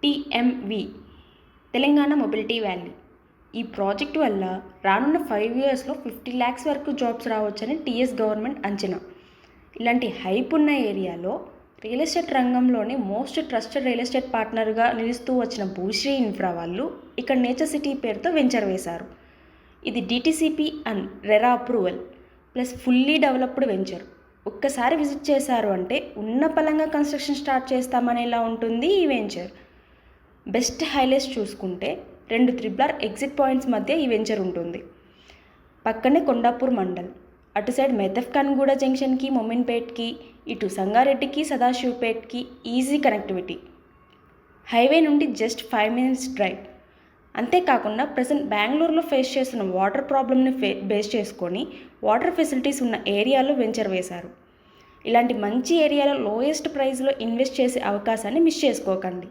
TMV Telangana mobility valley. ఈ project వల్ల రానున్న 5 ఇయర్స్లో 50 lakhs వరకు జాబ్స్ రావచ్చని టీఎస్ గవర్నమెంట్ అంచనా. ఇలాంటి హైప్ ఉన్న ఏరియాలో రియల్ ఎస్టేట్ రంగంలోనే మోస్ట్ ట్రస్టెడ్ రియల్ ఎస్టేట్ పార్ట్నర్గా నిలుస్తూ వచ్చిన భూశ్రీ ఇన్ఫ్రా వాళ్ళు ఇక్కడ నేచర్ సిటీ పేరుతో వెంచర్ వేశారు. ఇది DTCP and RERA approval plus fully developed venture. ఒక్కసారి విజిట్ చేశారు అంటే ఉన్న పలంగా కన్స్ట్రక్షన్ స్టార్ట్ చేస్తామనేలా ఉంటుంది ఈ వెంచర్. బెస్ట్ హైలైట్స్ చూసుకుంటే 2 త్రిబుల్ ఎగ్జిట్ పాయింట్స్ మధ్య ఈ వెంచర్ ఉంటుంది. పక్కనే కొండాపూర్ మండల్, అటు సైడ్ మెహతఫ్ఖాన్గూడ జంక్షన్కి, మొమిన్పేట్కి, ఇటు సంగారెడ్డికి, సదాశివపేట్కి ఈజీ కనెక్టివిటీ. హైవే నుండి జస్ట్ 5 minutes డ్రైవ్. అంతేకాకుండా ప్రజెంట్ బెంగళూరులో ఫేస్ చేస్తున్న వాటర్ ప్రాబ్లమ్ని బేస్ చేసుకొని వాటర్ ఫెసిలిటీస్ ఉన్న ఏరియాలో వెంచర్ వేశారు. ఇలాంటి మంచి ఏరియాలో లోయెస్ట్ ప్రైస్లో ఇన్వెస్ట్ చేసే అవకాశాన్ని మిస్ చేసుకోకండి.